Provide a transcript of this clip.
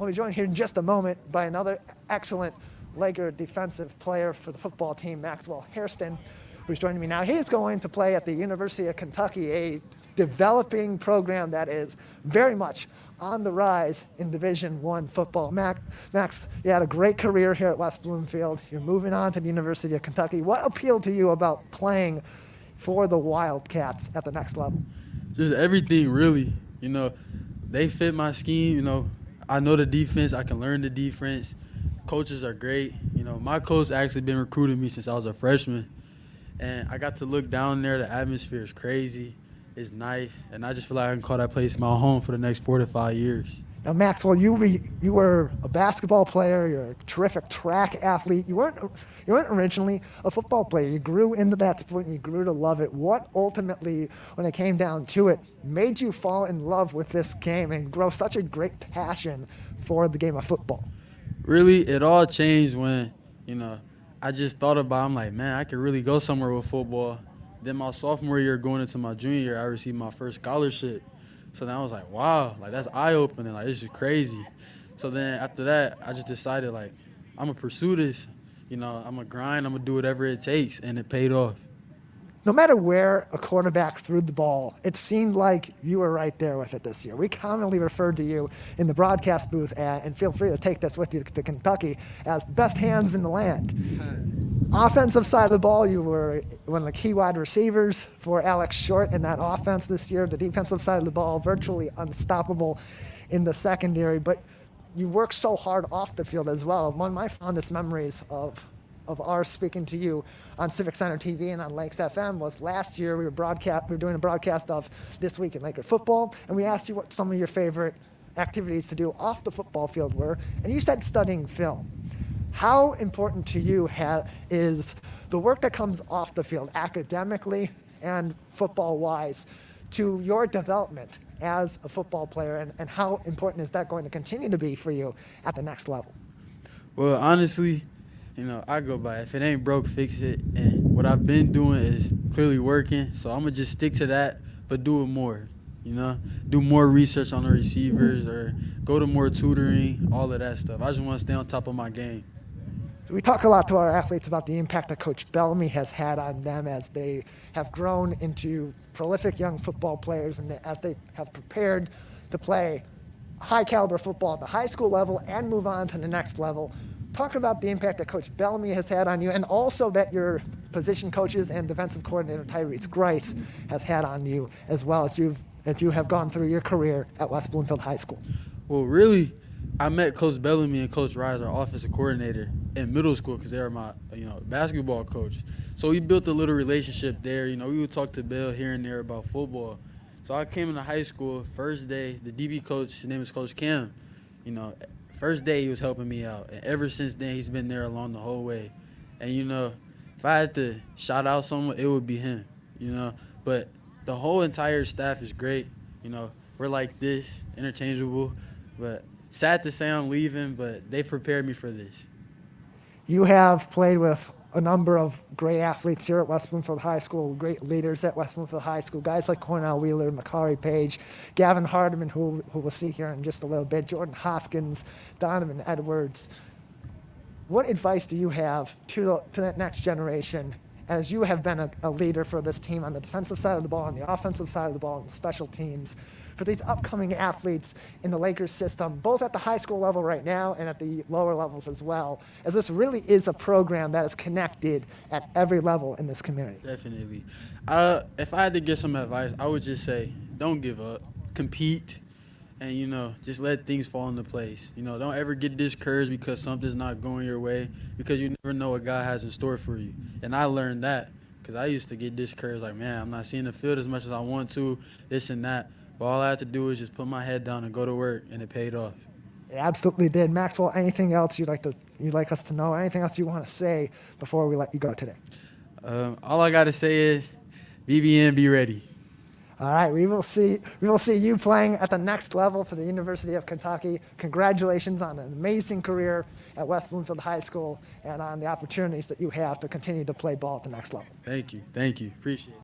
We'll be joined here in just a moment by another excellent Laker defensive player for the football team, Maxwell Hairston, who's joining me now. He's going to play at the University of Kentucky, a developing program that is very much on the rise in Division I football. Max, you had a great career here at West Bloomfield. You're moving on to the University of Kentucky. What appealed to you about playing for the Wildcats at the next level? Just everything, really. They fit my scheme. I know the defense. I can learn the defense. Coaches are great. My coach actually been recruiting me since I was a freshman. And I got to look down there. The atmosphere is crazy. It's nice. And I just feel like I can call that place my home for the next 4 to 5 years. Now, Maxwell, you were a basketball player. You're a terrific track athlete. You weren't originally a football player. You grew into that sport and you grew to love it. What ultimately, when it came down to it, made you fall in love with this game and grow such a great passion for the game of football? Really, it all changed when, I just thought about, I'm like, man, I could really go somewhere with football. Then my sophomore year going into my junior year, I received my first scholarship. So then I was like, wow, that's eye-opening. This is crazy. So then after that, I just decided, I'm going to pursue this. I'm going to grind. I'm going to do whatever it takes, and it paid off. No matter where a quarterback threw the ball, it seemed like you were right there with it this year. We commonly referred to you in the broadcast booth, and feel free to take this with you to Kentucky, as the best hands in the land. Offensive side of the ball, you were one of the key wide receivers for Alex Short in that offense this year. The defensive side of the ball, virtually unstoppable in the secondary. But you worked so hard off the field as well. One of my fondest memories of ours speaking to you on Civic Center TV and on Lakes FM was last year. We were doing a broadcast of This Week in Laker Football, and we asked you what some of your favorite activities to do off the football field were, and you said studying film. How important to you is the work that comes off the field, academically and football-wise, to your development as a football player, and how important is that going to continue to be for you at the next level? Well, honestly, I go by, if it ain't broke, fix it. And what I've been doing is clearly working, so I'm going to just stick to that, but do it more. Do more research on the receivers or go to more tutoring, all of that stuff. I just want to stay on top of my game. We talk a lot to our athletes about the impact that Coach Bellamy has had on them as they have grown into prolific young football players and as they have prepared to play high-caliber football at the high school level and move on to the next level. Talk about the impact that Coach Bellamy has had on you, and also that your position coaches and defensive coordinator Tyrese Grice has had on you as well as you have gone through your career at West Bloomfield High School. Well, really, I met Coach Bellamy and Coach Rise, our offensive coordinator, in middle school because they were my basketball coach. So we built a little relationship there. We would talk to Bill here and there about football. So I came into high school, first day, the DB coach, his name is Coach Cam. First day he was helping me out, and ever since then he's been there along the whole way. And if I had to shout out someone, it would be him. But the whole entire staff is great. We're like this, interchangeable. But sad to say I'm leaving, but they prepared me for this. You have played with a number of great athletes here at West Bloomfield High School, great leaders at West Bloomfield High School, guys like Cornell Wheeler, Makari Page, Gavin Hardiman, who we'll see here in just a little bit, Jordan Hoskins, Donovan Edwards. What advice do you have to that next generation, as you have been a leader for this team on the defensive side of the ball, on the offensive side of the ball, and special teams, for these upcoming athletes in the Lakers system, both at the high school level right now and at the lower levels as well, as this really is a program that is connected at every level in this community? Definitely. If I had to give some advice, I would just say don't give up, compete, and, just let things fall into place. Don't ever get discouraged because something's not going your way, because you never know what God has in store for you. And I learned that because I used to get discouraged, man, I'm not seeing the field as much as I want to, this and that. But all I had to do was just put my head down and go to work, and it paid off. It absolutely did. Maxwell, anything else you'd like us to know? Anything else you want to say before we let you go today? All I got to say is, BBN, be ready. All right, we will see you playing at the next level for the University of Kentucky. Congratulations on an amazing career at West Bloomfield High School and on the opportunities that you have to continue to play ball at the next level. Thank you. Appreciate it.